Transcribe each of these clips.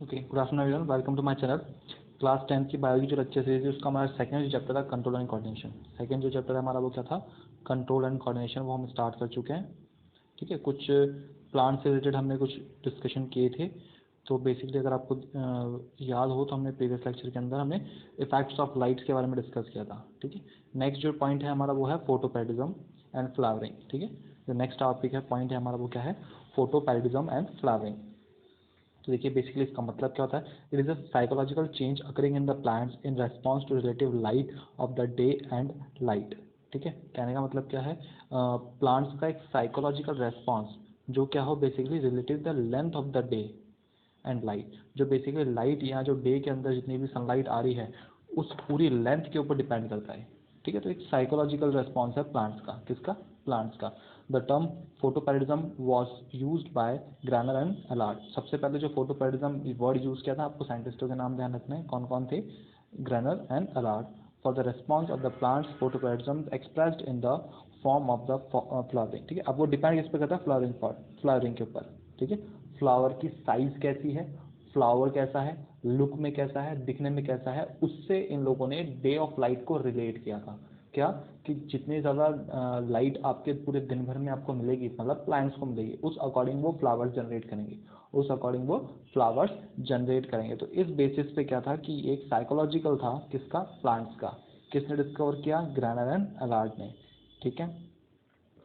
Okay, good afternoon everyone, welcome to my channel. Class 10 की bio की जो lecture series है उसका हमारा सेकंड जो चैप्टर था कंट्रोल एंड कोऑर्डिनेशन। सेकंड जो चैप्टर है हमारा वो क्या था, कंट्रोल एंड कोऑर्डिनेशन, वो हम स्टार्ट कर चुके हैं। ठीक है, कुछ प्लांट से रिलेटेड हमने कुछ डिस्कशन किए थे। तो बेसिकली अगर आपको याद हो तो हमने प्रीवियस लेक्चर के अंदर हमने इफेक्ट्स ऑफ लाइट्स के बारे में डिस्कस किया था। ठीक है, नेक्स्ट जो पॉइंट है हमारा वो है फोटोपैरिडिज्म एंड फ्लावरिंग। ठीक है, जो नेक्स्ट टॉपिक है, पॉइंट है हमारा वो क्या है, फोटोपैरिडिज्म एंड फ्लावरिंग। तो देखिए बेसिकली इसका मतलब क्या होता है, it is a psychological change occurring in the plants in response to relative light of the day and light. ठीक है, कहने का मतलब क्या है, प्लांट्स का एक साइकोलॉजिकल रेस्पॉन्स जो क्या हो basically relative the length of the day and light, जो बेसिकली लाइट या जो डे के अंदर जितनी भी सनलाइट आ रही है उस पूरी लेंथ के ऊपर डिपेंड करता है। ठीक है, तो एक साइकोलॉजिकल रेस्पॉन्स है प्लांट्स का। किसका? प्लांट्स का। The term photoperiodism was use by Garner and Allard. सबसे पहले जो फोटोपैरिडिज्म वर्ड यूज किया था, आपको साइंटिस्टों के नाम ध्यान रखना है कौन कौन थे, Garner and Allard. For the response of the plants photoperiodism expressed in the form of the flowering. ठीक है, अब वो डिपेंड किस पे करता है, फ्लावरिंग के ऊपर। ठीक है, फ्लावर की साइज कैसी है, फ्लावर कैसा है, लुक में कैसा है, दिखने में कैसा है, उससे इन लोगों ने डे ऑफ लाइट को रिलेट किया था। क्या कि जितनी ज़्यादा लाइट आपके पूरे दिन भर में आपको मिलेगी, मतलब प्लांट्स को मिलेगी, उस अकॉर्डिंग वो फ्लावर्स जनरेट करेंगे, उस अकॉर्डिंग वो फ्लावर्स जनरेट करेंगे। तो इस बेसिस पे क्या था कि एक साइकोलॉजिकल था, किसका? प्लांट्स का। किसने डिस्कवर किया? ग्रैनर एंड अलार्ड ने। ठीक है,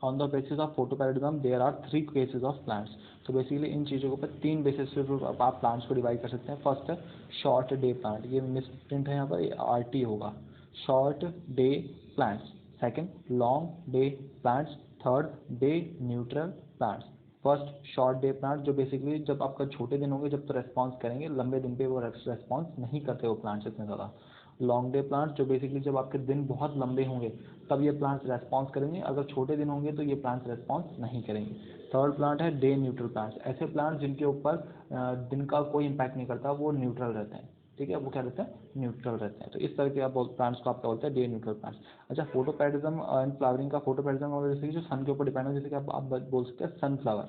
on the basis of photoperiodism there are 3 cases of plants. तो बेसिकली इन चीज़ों के ऊपर 3 बेसिस पे आप प्लांट्स को डिवाइड कर सकते हैं। फर्स्ट है शॉर्ट डे प्लांट, ये मिस प्रिंट है यहाँ पर, RT होगा, short day plants. Second long day plants. Third day neutral plants. First short day plant, जो बेसिकली जब आपका छोटे दिन होंगे जब तो रेस्पॉन्स करेंगे, लंबे दिन पे वो रेस्पॉन्स नहीं करते वो प्लांट्स इतने ज़्यादा। लॉन्ग डे प्लांट्स, जो बेसिकली जब आपके दिन बहुत लंबे होंगे तब ये प्लांट्स रेस्पॉन्स करेंगे, अगर छोटे दिन होंगे तो ये प्लांट्स रेस्पॉन्स नहीं करेंगे। थर्ड प्लांट है डे न्यूट्रल प्लांट्स, ऐसे प्लांट्स जिनके ऊपर दिन का कोई इंपैक्ट नहीं करता, वो न्यूट्रल रहते हैं। ठीक है, वो क्या रहते हैं? न्यूट्रल रहते हैं। तो इस तरह के आप प्लांट्स को आपका बोलते हैं डे न्यूट्रल प्लांट्स। अच्छा, फोटोपैरिडिज्म एंड फ्लावरिंग का, फोटोपैरिडिज्म और जैसे कि जो सन के ऊपर डिपेंड है, जैसे कि आप बोल सकते हैं सनफ्लावर।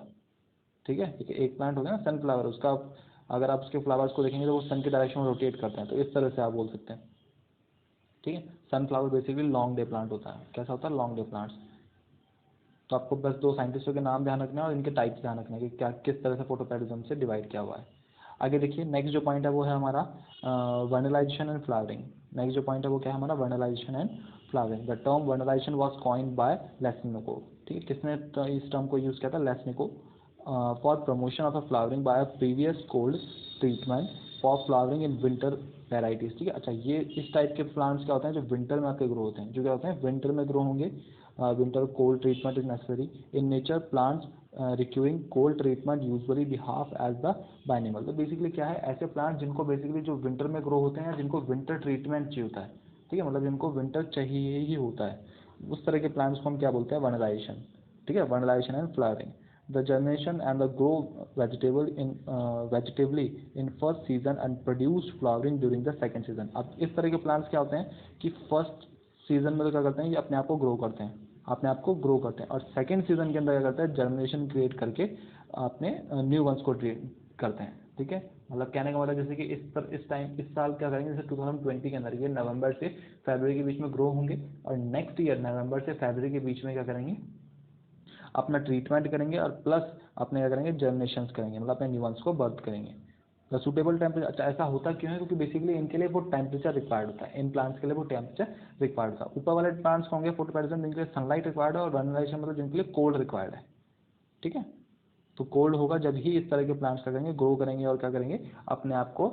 ठीक है, एक प्लांट हो गया ना सनफ्लावर, उसका अगर आप उसके फ्लावर्स को देखेंगे तो वो सन के डायरेक्शन में रोटेट करते हैं, तो इस तरह से आप बोल सकते हैं। ठीक है, sunflower basically long day plant होता है। कैसा होता है? Long day plants. तो आपको बस 2 साइंटिस्टों के नाम ध्यान रखना है और इनके टाइप्स ध्यान रखना है कि क्या किस तरह से फोटोपैरिडिज्म से डिवाइड किया हुआ है। आगे देखिए, नेक्स्ट जो पॉइंट है वो है हमारा वर्नलाइजेशन एंड फ्लावरिंग। नेक्स्ट जो पॉइंट है वो क्या है हमारा, vernalization and flowering. The term vernalization was coined by Lysenko. ठीक है, किसने तो इस टर्म को यूज़ किया था? Lysenko. For promotion of a flowering by a previous cold treatment for flowering in winter varieties. ठीक है, अच्छा ये इस टाइप के प्लांट्स क्या होते हैं जो विंटर में आके ग्रो होते हैं, जो क्या होते हैं विंटर में ग्रो होंगे। winter cold treatment is necessary in nature plants requiring cold treatment usually behalf as the biennial। तो बेसिकली क्या है, ऐसे प्लांट जिनको बेसिकली जो विंटर में ग्रो होते हैं, जिनको विंटर ट्रीटमेंट चाहिए होता है। ठीक है, मतलब जिनको विंटर चाहिए ही होता है, उस तरह के प्लांट्स को हम क्या बोलते हैं? वर्नलाइजेशन। ठीक है, vernalization and flowering. The germination and the grow vegetably in first season and produce flowering during the second season. अब इस तरह के प्लांट्स क्या होते हैं कि फर्स्ट सीजन में तो क्या करते हैं, ये अपने आप को ग्रो करते हैं, अपने आप को ग्रो करते हैं, और सेकंड सीजन के अंदर क्या करते हैं, जर्मिनेशन क्रिएट करके अपने न्यू वंस को ट्रीट करते हैं। ठीक है, मतलब कहने का मतलब जैसे कि इस टाइम इस साल क्या करेंगे, जैसे 2020 के अंदर ये नवंबर से फरवरी के बीच में ग्रो होंगे, और नेक्स्ट ईयर नवंबर से फरवरी के बीच में क्या करेंगे, अपना ट्रीटमेंट करेंगे, और प्लस अपने क्या करेंगे, जर्मिनेशन करेंगे, मतलब अपने न्यू वंस को बर्थ करेंगे। द सूटेबल टेम्परेचर, अच्छा ऐसा होता क्यों है, क्योंकि बेसिकली इनके लिए वो टेम्परेचर रिक्वायर्ड होता है, इन प्लांट्स के लिए वो टेम्परेचर रिक्वायर्ड होता है। ऊपर वाले प्लांट्स होंगे फोटोपैरिडिज्म, जिनके लिए सनलाइट रिक्वायर्ड है, और वर्नलाइजेशन मतलब जिनके लिए कोल्ड रिक्वायर्ड है। ठीक है, तो कोल्ड होगा जब ही इस तरह के प्लांट्स क्या करेंगे, ग्रो करेंगे, और क्या करेंगे, अपने आप को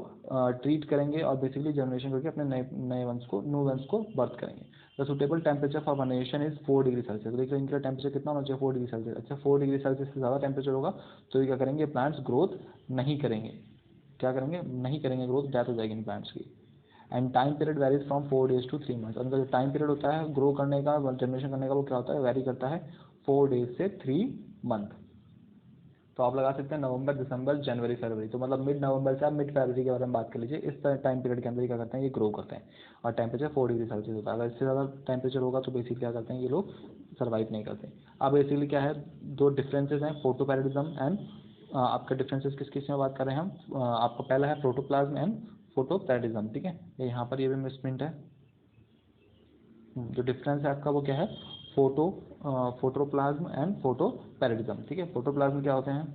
ट्रीट करेंगे, और बेसिकली जनरेशन करके अपने नए नए वंश को, न्यू वंश को बर्थ करेंगे। The suitable temperature for vernation is 4 degree Celsius. देखिए इनका टेम्परेचर कितना होना चाहिए, 4 डिग्री सेल्सियस। अच्छा 4 डिग्री सेल्सियस से ज़्यादा टेम्परेचर होगा तो ये क्या करेंगे, प्लांट्स ग्रोथ नहीं करेंगे। क्या करेंगे? नहीं करेंगे ग्रोथ, डेथ हो जाएगी इन प्लांट्स की। And time period varies from 4 days to 3 months. उनका जो टाइम पीरियड होता है ग्रो करने का, जनरेशन करने का, वो क्या होता है, वेरी करता है 4 डेज से 3 मंथ। तो आप लगा सकते हैं नवंबर, दिसंबर, जनवरी, फरवरी, तो मतलब मिड नवंबर से आप मिड फरवरी के बारे में बात कर लीजिए। इस टाइम पीरियड के अंदर ये क्या करते हैं, ये ग्रो करते हैं, और टेम्परेचर 4 डिग्री सेल्सियस होता है। अगर इससे ज़्यादा टेम्परेचर होगा तो बेसिकली क्या करते हैं, ये लोग सर्वाइव नहीं करते। अब बेसिकली क्या है, 2 डिफरेंसेस हैं, फोटोपैरिडिज्म एंड आपका डिफरेंसेस किस किस में बात कर रहे हैं हम, आपका पहला है प्रोटोप्लाज्म एंड फोटोपैरेडिज्म, ठीक है, यहाँ पर ये भी मिसप्रिंट है। जो डिफरेंस है आपका वो क्या है, फोटोप्लाज्म एंड फोटोपैरेडिज्म, ठीक है। प्रोटोप्लाज्म क्या होते हैं,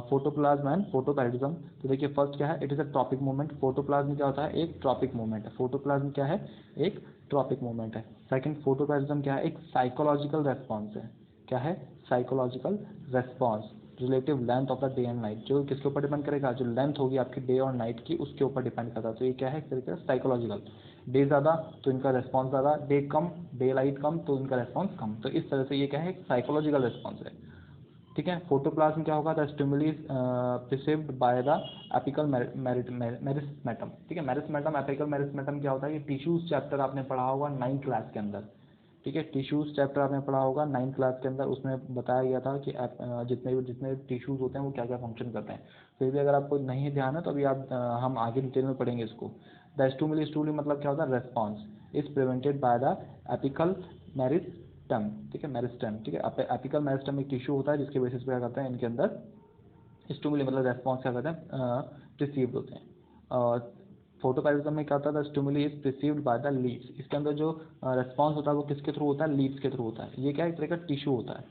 फोटोप्लाज्म एंड फोटोपैरेडिज्म। तो देखिए फर्स्ट क्या है, it is a tropic movement. Photoplasm क्या होता है, एक ट्रॉपिक मूवमेंट है। फोटोप्लाज्म क्या है, एक ट्रॉपिक मूवमेंट है। सेकंड फोटोपैरेडिज्म क्या है, एक साइकोलॉजिकल रेस्पॉन्स है। क्या है, psychological response, relative length of the day and night, जो किसके ऊपर डिपेंड करेगा, जो लेंथ होगी आपकी डे और नाइट की उसके ऊपर डिपेंड करता है। तो ये क्या है, एक तरीके से साइकोलॉजिकल, डे ज़्यादा तो इनका रेस्पॉन्स ज़्यादा, डे कम, डे लाइट कम तो इनका रेस्पॉन्स कम। तो इस तरह से ये क्या है, एक साइकोलॉजिकल रेस्पॉन्स है, ठीक है। फोटोप्लाज्म क्या होगा, the stimuli perceived by the apical meristem, ठीक है। मेरिस्टेमम, एपिकल मेरिस्टेमम क्या होता है, ये टिश्यूज चैप्टर आपने पढ़ा होगा 9th क्लास के अंदर, ठीक है। टिश्यूज चैप्टर आपने पढ़ा होगा 9th क्लास के अंदर, उसमें बताया गया था कि जितने टिश्यूज होते हैं वो क्या क्या फंक्शन करते हैं। फिर भी अगर आपको नहीं ध्यान है तो अभी आप हम आगे डिटेल में पढ़ेंगे इसको। द स्टिमुली मतलब क्या होता है, response is prevented by the apical meristem, ठीक है, मेरिस्टेम, ठीक है। एपिकल मेरिस्टेम एक टिश्यू होता है जिसके बेसिस पे क्या करते हैं, इनके अंदर स्टिमुली मतलब रेस्पॉन्स क्या करते हैं, रिसीव्ड होते हैं। और फोटोपैरेडिज्म में क्या होता है, stimuli is received by the leaves, इसके अंदर जो रेस्पॉन्स होता है वो किसके थ्रू होता है, लीव्स के थ्रू होता है। ये क्या है, एक तरह का टिश्यू होता है,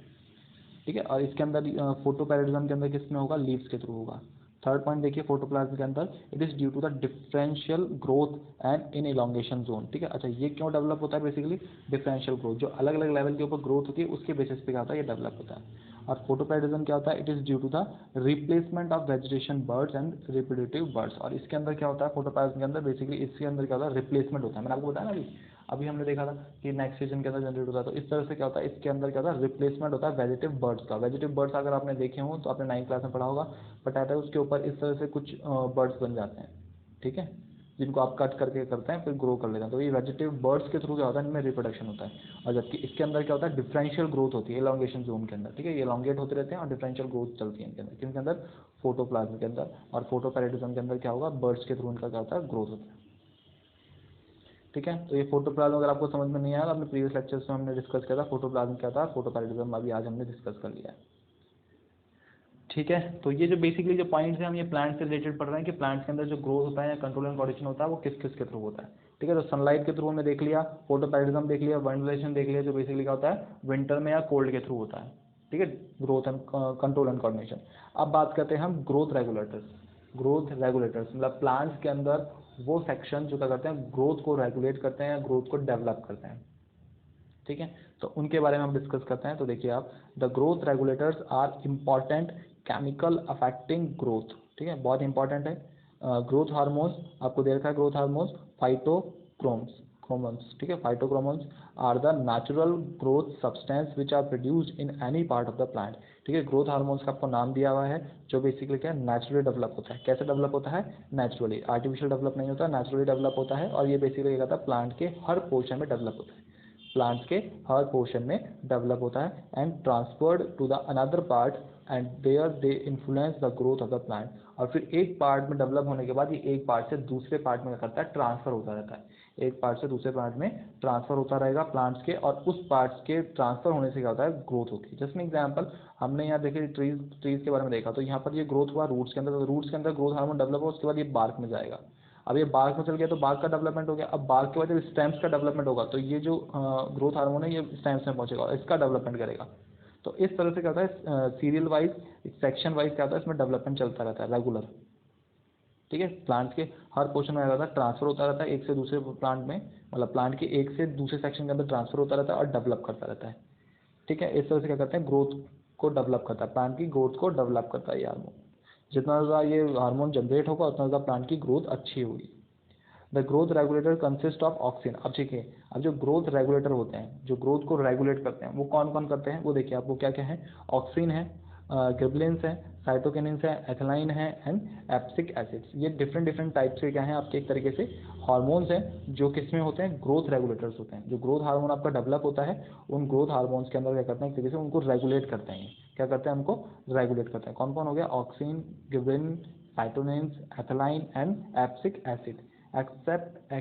ठीक है। और इसके अंदर फोटोपैरेडिज्म के अंदर किस में होगा, लीव्स के थ्रू होगा। थर्ड पॉइंट देखिए फोटोप्लाज्म के अंदर, it is due to the differential growth and in elongation zone, ठीक है। अच्छा ये क्यों डेवलप होता है, बेसिकली डिफरेंशियल ग्रोथ, जो अलग अलग लेवल के ऊपर ग्रोथ होती है उसके बेसिस पे क्या होता है, ये डेवलप होता है। और फोटोपैरेडिज्म क्या होता है, it is due to the replacement of vegetation buds and reproductive buds. और इसके अंदर क्या होता है, फोटोप्लाज्म के अंदर बेसिकली इसके अंदर क्या होता है, रिप्लेसमेंट होता है। मैंने आपको बताया ना अभी अभी हमने देखा था कि नेक्स्ट सीजन के अंदर जनरेट होता है। तो इस तरह से क्या होता है, इसके अंदर क्या होता है, रिप्लेसमेंट होता है वेजिटेटिव बर्ड्स का। वेजिटेटिव बर्ड्स अगर आपने देखे हो तो आपने 9th क्लास में पढ़ा होगा, पोटैटो उसके ऊपर इस तरह से कुछ बर्ड्स बन जाते हैं, ठीक है, जिनको आप कट करके करते हैं फिर ग्रो कर लेते हैं। तो ये वेजिटेटिव बर्ड्स के थ्रू क्या होता है, इनमें रिप्रोडक्शन होता है। और जबकि इसके अंदर क्या होता है, डिफरेंशियल ग्रोथ होती है एलोंगेशन जोन के अंदर, ठीक है। ये एलोंगेट होते रहते हैं और डिफरेंशियल ग्रोथ चलती है इनके अंदर, किनके अंदर, फोटोप्लाज्म के अंदर। और फोटोपैरेडिज्म के अंदर क्या होगा, बर्ड्स के थ्रू इनका क्या होता है, ग्रोथ होता है, ठीक है। तो ये फोटोप्लाज्म अगर आपको समझ में नहीं आया, अपने प्रीवियस लेक्चर्स में हमने डिस्कस किया था फोटोप्लाज्म क्या था, फोटोपैरेडिज्म अभी आज हमने डिस्कस कर लिया है, ठीक है। तो ये जो बेसिकली जो पॉइंट्स हैं हम ये प्लांट से रिलेटेड पढ़ रहे हैं कि प्लांट्स के अंदर जो ग्रोथ होता है या कंट्रोल एंड कोऑर्डिनेशन होता है वो किस किस के थ्रू होता है, ठीक है। तो सनलाइट के थ्रू हमने देख लिया, फोटोपैरेडिज्म देख लिया, वेंटिलेशन देख लिया, जो बेसिकली क्या होता है विंटर में या कोल्ड के थ्रू होता है, ठीक है, growth and control and coordination. अब बात करते हैं हम ग्रोथ रेगुलेटर्स। ग्रोथ रेगुलेटर्स मतलब प्लांट्स के अंदर वो सेक्शन जो क्या करते हैं, ग्रोथ को रेगुलेट करते हैं या ग्रोथ को डेवलप करते हैं, ठीक है। तो उनके बारे में हम डिस्कस करते हैं। तो देखिए आप, the growth regulators are important chemical affecting growth, ठीक है, बहुत इंपॉर्टेंट है। ग्रोथ हार्मोन्स आपको दे रखा है, ग्रोथ हार्मोन्स फाइटोक्रोम्स क्रोमोन्स, ठीक है। Phytohormones are the natural growth substance which are produced in any part of the plant, ठीक है। ग्रोथ हार्मोन्स का आपको नाम दिया हुआ है, जो बेसिकली क्या है, नेचुरली डेवलप होता है। कैसे डेवलप होता है, नेचुरली, आर्टिफिशियल डेवलप नहीं होता, नेचुरली डेवलप होता है। और ये बेसिकली क्या कहता है, प्लांट के हर पोर्शन में डेवलप होता है, प्लांट्स के हर पोर्शन में डेवलप होता है and transferred to the another part and there they influence the growth of the plant. और फिर एक पार्ट में डेवलप होने के बाद ये एक पार्ट से दूसरे पार्ट में क्या करता है, ट्रांसफर होता रहता है। एक पार्ट से दूसरे पार्ट में ट्रांसफर होता रहेगा प्लांट्स के, और उस पार्ट्स के ट्रांसफर होने से क्या होता है, ग्रोथ होती है। जस्ट एग्जाम्पल, हमने यहाँ देखे ट्रीज के बारे में देखा, तो यहाँ पर ये ग्रोथ हुआ रूट्स के अंदर, तो रूट्स के अंदर ग्रोथ हार्मोन डेवलप हुआ, उसके बाद ये बार्क में जाएगा। अब ये बार्क में चल गया तो बार्क का डेवलपमेंट हो गया। अब बार्क के बाद जब स्टेम्स का डेवलपमेंट होगा तो ये जो ग्रोथ हार्मोन है ये स्टेम्स में पहुंचेगा और इसका डेवलपमेंट करेगा। तो इस तरह से क्या होता है, सीरियल वाइज, सेक्शन वाइज क्या होता है, इसमें डेवलपमेंट चलता रहता है रेगुलर, ठीक है। प्लांट्स के हर पोर्शन में रहता है, ट्रांसफर होता रहता है एक से दूसरे प्लांट में, मतलब प्लांट के एक से दूसरे सेक्शन के अंदर ट्रांसफर होता रहता है और डेवलप करता रहता है, ठीक है। इस तरह से क्या करते हैं, ग्रोथ को डेवलप करता है, प्लांट की ग्रोथ को डेवलप करता है ये हार्मोन। जितना ज़्यादा ये हार्मोन जनरेट होगा उतना ज़्यादा प्लांट की ग्रोथ अच्छी होगी। The growth regulator consist of auxin. अब देखिए, अब जो ग्रोथ रेगुलेटर होते हैं, जो ग्रोथ को रेगुलेट करते हैं, वो कौन कौन करते हैं, वो देखिए आपको क्या क्या है, ऑक्सिन है, गिबलिन्स है, साइटोकिनिन्स है, एथिलाइन है एंड एप्सिक एसिड्स। ये डिफरेंट डिफरेंट टाइप से क्या है आपके एक तरीके से हार्मोन्स हैं, जो किस में होते हैं, ग्रोथ रेगुलेटर्स होते हैं। जो ग्रोथ हार्मोन आपका डेवलप होता है, उन ग्रोथ हार्मोन्स के अंदर क्या करते हैं, एक तरीके से उनको रेगुलेट करते हैं। क्या करते हैं, उनको रेगुलेट करते हैं। कौन कौन हो गया, auxin, gibberellin, cytokinins, ethylene and abscisic acid. Except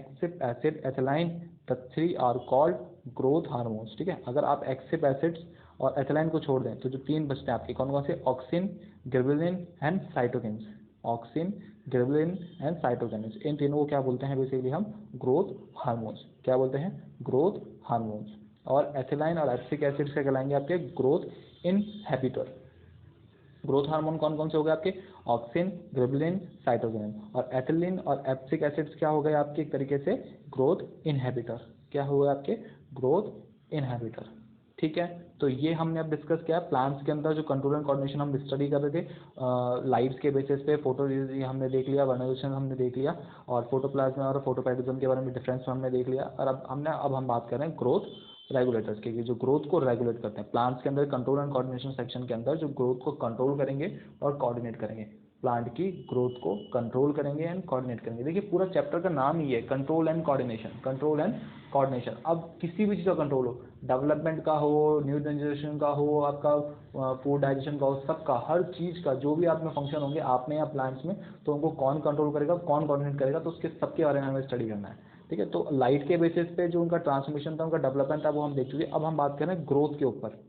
acid, ethylene, the three are called growth hormones, ठीक है। अगर आप एक्सेप्ट एसिड्स और एथिलाइन को छोड़ दें तो जो 3 बचते हैं आपके कौन कौन से, auxin, gibberellin and cytokinins. Auxin, gibberellin and cytokinins, इन तीनों को क्या बोलते हैं बेसिकली हम, ग्रोथ हार्मोन्स। क्या बोलते हैं, ग्रोथ हार्मोन्स। और एथिलाइन और एब्सिक एसिड से कहलाएंगे आपके ग्रोथ इनहिबिटर। ग्रोथ हार्मोन कौन कौन से हो गए आपके, ऑक्सिन, गिबरेलिन, साइटोकिनिन। और एथिलीन और एब्सिक एसिड्स क्या हो गए आपके एक तरीके से ग्रोथ इनहिबिटर। क्या हो गए आपके, ग्रोथ इनहिबिटर। ठीक है, तो ये हमने अब डिस्कस किया प्लांट्स के अंदर जो कंट्रोल एंड कोऑर्डिनेशन हम स्टडी कर रहे थे, लाइट्स के बेसिस पे, फोटो हमने देख लिया, वर्नाइजेशन हमने देख लिया, और फोटोप्लाज्मा और फोटोपैटिज्म के बारे में डिफरेंस हमने देख लिया। और अब हम बात कर रहे हैं ग्रोथ रेगुलेटर्स के, जो ग्रोथ को रेगुलेट करते हैं प्लांट्स के अंदर। कंट्रोल एंड कोऑर्डिनेशन सेक्शन के अंदर जो ग्रोथ को कंट्रोल करेंगे और कोऑर्डिनेट करेंगे, प्लांट की ग्रोथ को कंट्रोल करेंगे एंड कोऑर्डिनेट करेंगे। देखिए पूरा चैप्टर का नाम ही है control and coordination, control and coordination. अब किसी भी चीज़ का कंट्रोल हो, डेवलपमेंट का हो, न्यू जनरेशन का हो, आपका फूड डाइजेशन का हो, सबका, हर चीज़ का जो भी आप में फंक्शन होंगे आप में या प्लांट्स में, तो उनको कौन कंट्रोल करेगा, कौन कोऑर्डिनेट करेगा, तो उसके सबके बारे में हमें स्टडी करना है। ठीक है, तो लाइट के बेसिस पे जो उनका ट्रांसमिशन था, उनका डेवलपमेंट था, वो हम देख चुके। अब हम बात करें ग्रोथ के ऊपर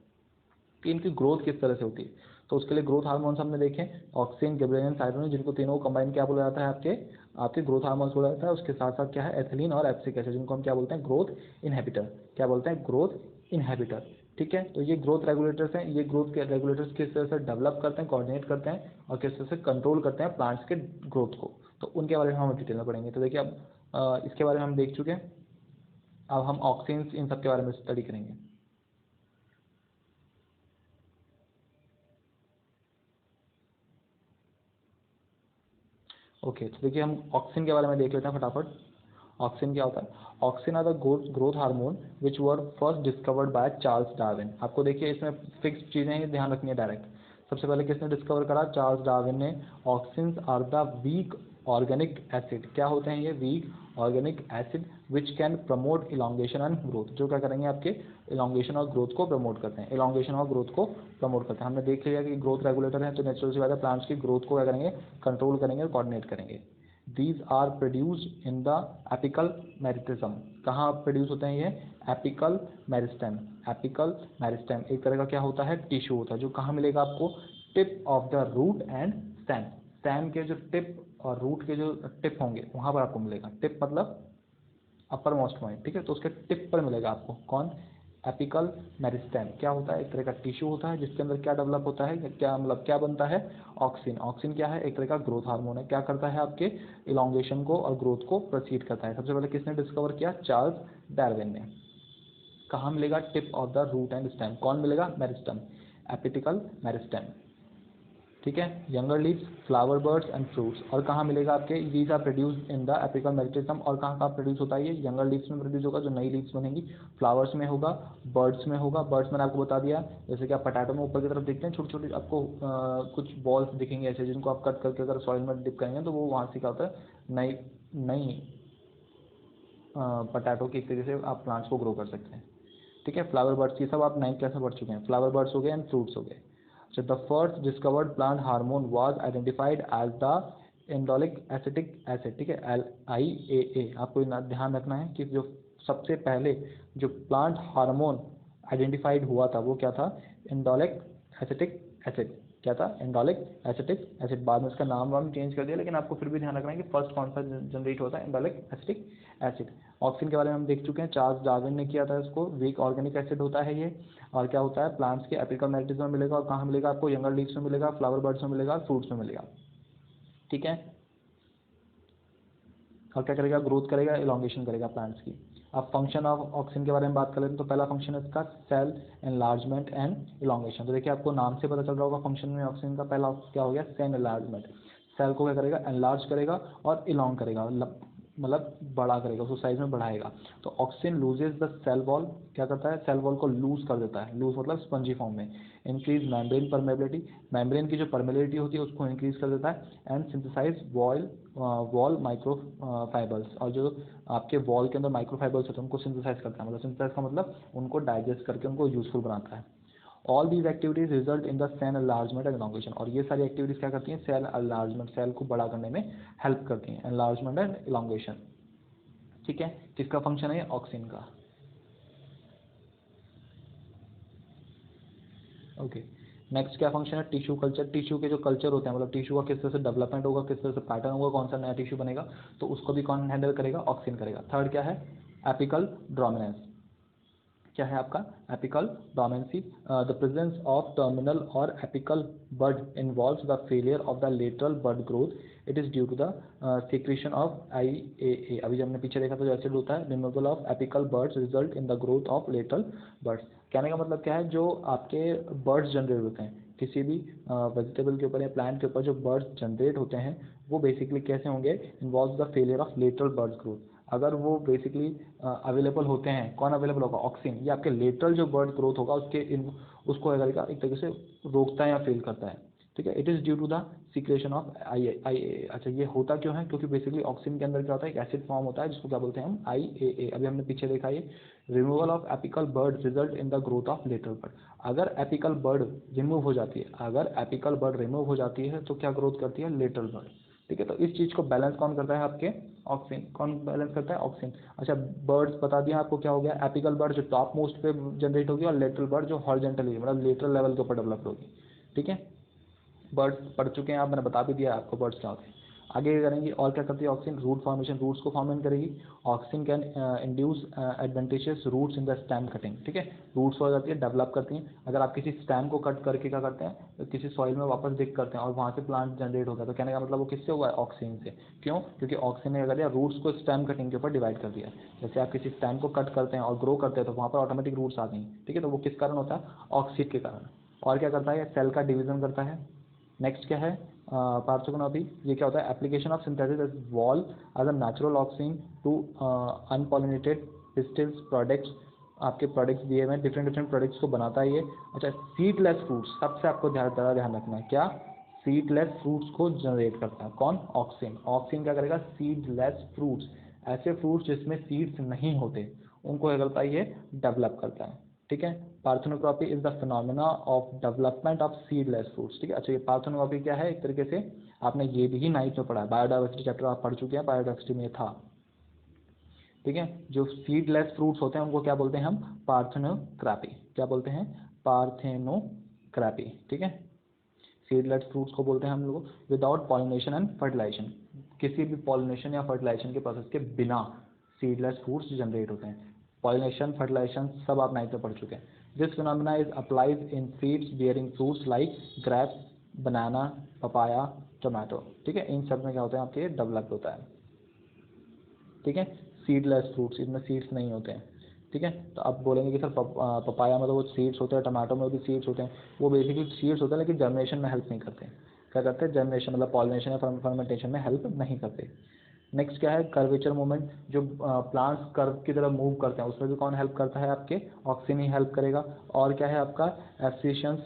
कि इनकी ग्रोथ किस तरह से होती है। तो उसके लिए ग्रोथ हार्मोन्स हमने देखे, ऑक्सिन, गिबरेलिन, साइटोकिनिन, जिनको तीनों को कंबाइन क्या बोला जाता है, आपके ग्रोथ हार्मोन्स बोला जाता है। उसके साथ साथ क्या है, एथिलीन और एब्सिक एसिड, जिनको हम क्या बोलते हैं, ग्रोथ इनहिबिटर। क्या बोलते हैं, ग्रोथ इनहिबिटर। ठीक है, तो ये ग्रोथ रेगुलेटर्स हैं। ये ग्रोथ के रेगुलेटर्स किस तरह से डेवलप करते हैं, कोऑर्डिनेट करते हैं और किस तरह से कंट्रोल करते हैं प्लांट्स के ग्रोथ को, तो उनके बारे में हम डिटेल में पढ़ेंगे। तो देखिए अब इसके बारे में हम देख चुके हैं। अब हम ऑक्सिन्स इन सब के बारे में स्टडी करेंगे। ओके, तो देखिए हम ऑक्सिन के बारे में देख लेते हैं फटाफट। ऑक्सिन क्या होता है, auxin are the growth hormone which were first discovered by Charles Darwin. आपको देखिए इसमें फिक्स चीज़ें ध्यान रखनी है डायरेक्ट। सबसे पहले किसने डिस्कवर करा, चार्ल्स डार्विन ने। Auxins are the weak organic acid. क्या होते हैं ये, weak organic acid which can promote elongation and growth, जो क्या करेंगे आपके इलांगेशन और ग्रोथ को प्रमोट करते हैं, इलांगेशन और ग्रोथ को प्रमोट करते हैं। हमने देख लिया कि ग्रोथ रेगुलेटर है, तो नेचुरल सी बात है प्लांट्स की ग्रोथ को क्या करेंगे, कंट्रोल करेंगे और कोऑर्डिनेट करेंगे। These are produced in the apical meristem। कहाँ प्रोड्यूस होते हैं ये, एपिकल मेरिस्टेम। एपिकल मेरिस्टेम एक तरह का क्या होता है, टिश्यू होता है, जो कहाँ मिलेगा आपको, tip of the root and stem. Stem के जो टिप और रूट के जो टिप होंगे वहाँ पर आपको मिलेगा। टिप मतलब अपर मोस्ट पॉइंट। ठीक है, तो उसके टिप पर मिलेगा आपको कौन, एपिकल मेरिस्टेम। क्या होता है, एक तरह का टिश्यू होता है जिसके अंदर क्या डेवलप होता है, क्या मतलब क्या बनता है, ऑक्सिन। ऑक्सिन क्या है, एक तरह का ग्रोथ हार्मोन है। क्या करता है, आपके इलांगेशन को और ग्रोथ को प्रोसीड करता है। सबसे पहले किसने डिस्कवर किया, चार्ल्स डार्विन ने। कहाँ मिलेगा, tip of the root and stem. कौन मिलेगा, मेरिस्टेम, एपिकल मेरिस्टेम। ठीक है, younger leaves, flower buds and fruits. और कहाँ मिलेगा आपके, these are produce in the apical meristem. और कहाँ कहाँ प्रोड्यूस होता है ये, यंगर लीव्स में प्रोड्यूस होगा, जो नई लीव्स बनेंगी, फ्लावर्स में होगा, बर्ड्स में होगा। बर्ड्स मैंने आपको बता दिया, जैसे कि आप पटाटो में ऊपर की तरफ देखते हैं छोटी छोटी आपको कुछ बॉल्स दिखेंगे ऐसे, जिनको आप कट करके अगर सॉइल में डिप करेंगे तो वो वहाँ से क्या होता है, नई नई पटाटो की एक तरीके से आप प्लांट्स को ग्रो कर सकते हैं। ठीक है, फ्लावर बर्ड्स, ये सब आप 9th क्लास में पढ़ चुके हैं। फ्लावर बर्ड्स हो गए एंड फ्रूट्स हो गए। So the first discovered plant hormone was identified as the indolic acetic acid। ठीक है, LIAA। आपको ध्यान रखना है कि जो सबसे पहले जो प्लांट हार्मोन आइडेंटिफाइड हुआ था वो क्या था, इंडोलिक एसिटिक एसिड। क्या था, इंडोलिक एसिटिक एसिड। बाद में इसका नाम चेंज कर दिया, लेकिन आपको फिर भी ध्यान रखना है कि फर्स्ट कौन सा जनरेट होता है, इंडोलिक एसिटिक एसिड। ऑक्सिन के बारे में हम देख चुके हैं, चार्ल्स डार्विन ने किया था इसको। वीक ऑर्गेनिक एसिड होता है ये, और क्या होता है, प्लांट्स के एपिकल मेरिस्टेम में मिलेगा। और कहाँ मिलेगा आपको, यंगर लीव्स में मिलेगा, फ्लावर बर्ड्स में मिलेगा, फ्रूट्स में मिलेगा। ठीक है, और क्या करेगा, ग्रोथ करेगा, इलांगेशन करेगा प्लांट्स की। अब फंक्शन ऑफ ऑक्सिन के बारे में बात कर लेते हैं। तो पहला फंक्शन है इसका सेल एनलार्जमेंट एंड इलांगेशन। तो देखिए आपको नाम से पता चल रहा होगा फंक्शन में ऑक्सिन का पहला क्या हो गया, सेल एनलार्जमेंट। सेल को क्या करेगा, एनलार्ज करेगा और इलांग करेगा, मतलब बड़ा करेगा, उसको साइज में बढ़ाएगा। तो auxin loosens the cell wall. क्या करता है, सेल वॉल को लूज कर देता है, लूज मतलब स्पंजी फॉर्म में। इंक्रीज मेम्ब्रेन परमेबिलिटी, मेम्ब्रेन की जो परमेबिलिटी होती है उसको इंक्रीज कर देता है। And synthesize wall micro fibres. और जो आपके वॉल के अंदर माइक्रो फाइबर्स होते हैं उनको सिंथेसाइज करता है, मतलब सिंथेसाइज का मतलब उनको डाइजेस्ट करके उनको यूजफुल बनाता है। All these activities result in the cell enlargement and elongation. और ये सारी एक्टिविटीज क्या करती हैं, सेल एनलार्जमेंट, सेल को बड़ा करने में हेल्प करती हैं, एनलार्जमेंट एंड इलांगेशन। ठीक है, किसका फंक्शन है, ऑक्सिन का। ओके, नेक्स्ट क्या फंक्शन है, टिश्यू कल्चर। टिश्यू के जो कल्चर होते हैं, मतलब टिश्यू का किस तरह से डेवलपमेंट होगा, किस तरह से पैटर्न होगा, कौन सा नया टिश्यू बनेगा, तो उसको भी कौन हैंडल करेगा, ऑक्सिन करेगा। थर्ड क्या है, एपिकल डोमिनेंस। क्या है आपका, apical dominance. The presence of terminal और apical bud involves the failure of the lateral bud growth, it is due to the secretion of IAA। अभी जब हमने पीछे देखा तो एसिड होता है, removal of apical birds result in the growth of lateral birds. कहने का मतलब क्या है, जो आपके बर्ड्स जनरेट होते हैं किसी भी वेजिटेबल के ऊपर या प्लांट के ऊपर, जो बर्ड्स जनरेट होते हैं वो बेसिकली कैसे होंगे, involve the failure of lateral birds growth. अगर वो बेसिकली अवेलेबल होते हैं, कौन अवेलेबल होगा, ऑक्सिन। ये आपके लेटरल जो बर्ड ग्रोथ होगा उसको करेगा, एक तरीके से रोकता है या फेल करता है, ठीक है। It is due to the secretion of IAA। अच्छा, ये होता क्यों है, क्योंकि बेसिकली ऑक्सिन के अंदर क्या होता है, एक एसिड फॉर्म होता है जिसको क्या बोलते हैं हम, IAA। अभी हमने पीछे देखा, ये removal of apical bud result in the growth of lateral bird. अगर एपिकल बर्ड रिमूव हो जाती है, अगर एपिकल बर्ड रिमूव हो जाती है तो क्या ग्रोथ करती है, लेटरल बर्ड, ठीक है। तो इस चीज़ को बैलेंस कौन करता है, आपके ऑक्सिन। कौन बैलेंस करता है, ऑक्सिन। अच्छा, बर्ड्स बता दिया आपको क्या हो गया, एपिकल बर्ड जो टॉप मोस्ट पे जनरेट होगी और लेटरल बर्ड जो हॉरिजॉन्टली, मतलब लेटरल लेवल के ऊपर डेवलप होगी, ठीक है। बर्ड्स पढ़ चुके हैं आप, मैंने बता भी दिया आपको बर्ड्स क्या होते हैं। आगे करेंगे, और क्या करती है ऑक्सिन, रूट फॉर्मेशन, रूट्स को फॉर्मेट करेगी। Auxin can induce advantages roots in the stem cutting, ठीक है। रूट्स हो जाती है, डेवलप करती हैं। अगर आप किसी स्टेम को कट करके क्या करते हैं, तो किसी सॉइल में वापस डिग करते हैं और वहाँ से प्लांट जनरेट होगा, तो कहने का मतलब वो किससे हुआ है, ऑक्सिन से। क्यों, क्योंकि ऑक्सिन ने क्या किया, रूट्स को स्टेम कटिंग के ऊपर डिवाइड कर दिया। जैसे आप किसी स्टेम को कट करते हैं और ग्रो करते हैं तो वहाँ पर ऑटोमेटिक रूट्स आ गई, ठीक है। तो वो किस कारण होता है, ऑक्सीड के कारण। और क्या करता है, सेल का डिवीजन करता है। नेक्स्ट क्या है, पार्थोगोनोपी। ये क्या होता है, application of synthesis as well as a natural auxin to unpollinated pistils products. आपके प्रोडक्ट्स दिए हुए हैं, डिफरेंट डिफरेंट प्रोडक्ट्स को बनाता है ये। अच्छा, सीडलेस फ्रूट्स, सबसे आपको ध्यान रखना है, क्या, सीडलेस फ्रूट्स को जनरेट करता है कौन, ऑक्सिन। ऑक्सिन क्या करेगा, सीडलेस फ्रूट्स, ऐसे फ्रूट्स जिसमें सीड्स नहीं होते, उनको क्या करता है, ये डेवलप करता है, ठीक है। Parthenocarpy is the phenomena of development of seedless fruits, ठीक है। अच्छा, ये पार्थेनोक्रॉपी क्या है, एक तरीके से आपने ये भी नाइन्थ में पढ़ा है, बायोडाइवर्सिटी चैप्टर आप पढ़ चुके हैं, बायोडाइवर्सिटी में था, ठीक है। जो सीडलेस फ्रूट्स होते हैं उनको क्या बोलते हैं हम, पार्थेनोक्रॉपी। क्या बोलते हैं, पार्थेनोक्रॉपी, ठीक है। सीडलेस फ्रूट्स को बोलते हैं हम लोग विदाउट पॉलिनेशन एंड फर्टिलाइजेशन, किसी भी पॉलिनेशन या फर्टिलाइजेशन के प्रोसेस के बिना सीडलेस फ्रूट्स जनरेट होते हैं। पॉलिनेशन, फर्टिलाइजेशन सब आप नाइन्थ में पढ़ चुके हैं। This phenomena is applies in seeds bearing fruits like grapes, banana, papaya, tomato, ठीक है। इन सब में क्या होता है, आपके डेवलप होता है, ठीक है। सीडलेस फ्रूट्स, इनमें सीड्स नहीं होते हैं, ठीक है। तो आप बोलेंगे कि सर पपाया में तो वो सीड्स होते हैं, टमाटो में भी सीड्स होते हैं, वो बेसिकली सीड्स होते हैं लेकिन जर्मिनेशन में हेल्प नहीं करते। क्या करते हैं, जर्मिनेशन मतलब पॉलिनेशन या फर्मेंटेशन में हेल्प नहीं करते। नेक्स्ट क्या है, कर्वेचर मूवमेंट, जो प्लांट्स कर्व की तरफ मूव करते हैं उसमें भी कौन हेल्प करता है, आपके ऑक्सीजन ही हेल्प करेगा। और क्या है आपका, एब्सिशंस,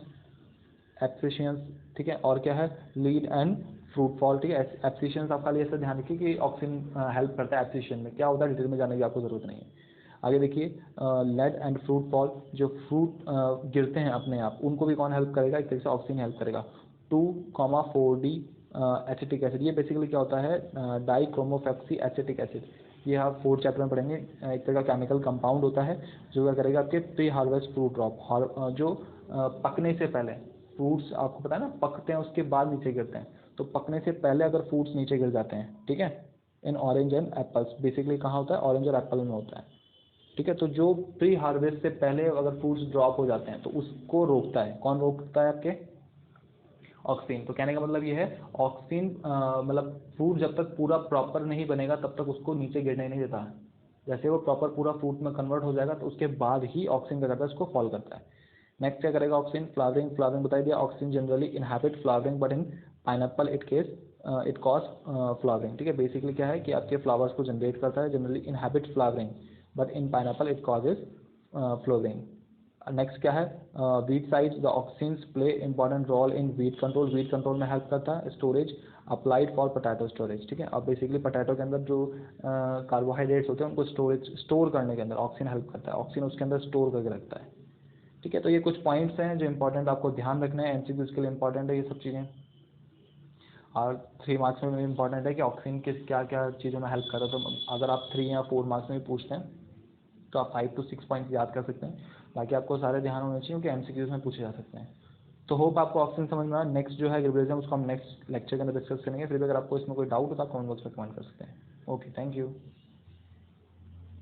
एप्सिशियंस, ठीक है। और क्या है, लीड एंड फ्रूट फॉल, ठीक है। एप्सिशियंस आप खाली ऐसा ध्यान रखिए कि ऑक्सीजन हेल्प करता है एप्सिशियन में, क्या होता है डिटेल में जाने की आपको जरूरत नहीं है। आगे देखिए, लेड एंड फ्रूट फॉल, जो फ्रूट गिरते हैं अपने आप, उनको भी कौन हेल्प करेगा, एक तरीके से ऑक्सीजन हेल्प करेगा। 2,4D एसिटिक एसिड, ये बेसिकली क्या होता है, डाइक्रोमोफेक्सी एसिटिक एसिड, ये आप फोर्थ चैप्टर में पढ़ेंगे। एक तरह का केमिकल कंपाउंड होता है जो क्या करेगा, आपके प्री हार्वेस्ट फ्रूट ड्रॉप, जो पकने से पहले फ्रूट्स, आपको पता है ना, पकते हैं उसके बाद नीचे गिरते हैं, तो पकने से पहले अगर फ्रूट्स नीचे गिर जाते हैं, ठीक है, in orange and apples, basically कहाँ होता है, ऑरेंज और एप्पल में होता है, ठीक है। तो जो प्री हार्वेस्ट से पहले अगर फ्रूट्स ड्रॉप हो जाते हैं तो उसको रोकता है कौन, रोकता है आपके, ऑक्सीन। तो कहने का मतलब ये है, ऑक्सीन मतलब फ्रूट जब तक पूरा प्रॉपर नहीं बनेगा तब तक उसको नीचे गिरने नहीं देता है। जैसे वो प्रॉपर पूरा फ्रूट में कन्वर्ट हो जाएगा तो उसके बाद ही ऑक्सीन क्या करता है, उसको फॉल करता है। नेक्स्ट क्या करेगा ऑक्सीन, फ्लावरिंग। फ्लावरिंग बता दिया, oxygen generally inhibit flowering but in pineapple it cause flowering, ठीक है। बेसिकली क्या है कि आपके फ्लावर्स को जनरेट करता है, generally inhibit flowering but in pineapple it causes flowering. Next क्या है, weedicides, the auxins play important role in weed control, weed control में हेल्प करता है। Storage applied for potato storage, ठीक है। अब बेसिकली पोटैटो के अंदर जो कार्बोहाइड्रेट्स होते हैं उनको स्टोर करने के अंदर ऑक्सीजन हेल्प करता है, ऑक्सीजन उसके अंदर स्टोर करके रखता है, ठीक है। तो ये कुछ पॉइंट्स हैं जो इंपॉर्टेंट आपको ध्यान रखना है, एमसीक्यूज के लिए इंपॉर्टेंट है ये सब चीज़ें। और 3 मार्क्स में भी इंपॉर्टेंट है कि ऑक्सीजन किस क्या क्या चीज़ों में हेल्प कर रहा है। तो अगर आप 3 या 4 मार्क्स में भी पूछते हैं तो आप 5 to 6 पॉइंट्स याद कर सकते हैं, बाकी आपको सारे ध्यान होने चाहिए क्योंकि एमसीक्यूज में पूछे जा सकते हैं। तो होप आपको ऑप्शन समझ में आया। नेक्स्ट जो है एल्गोरिथम उसको हम नेक्स्ट लेक्चर के अंदर डिस्कस करेंगे। फिर भी अगर आपको इसमें कोई डाउट हो तो आप कमेंट बॉक्स में कमेंट कर सकते हैं। Okay, thank you.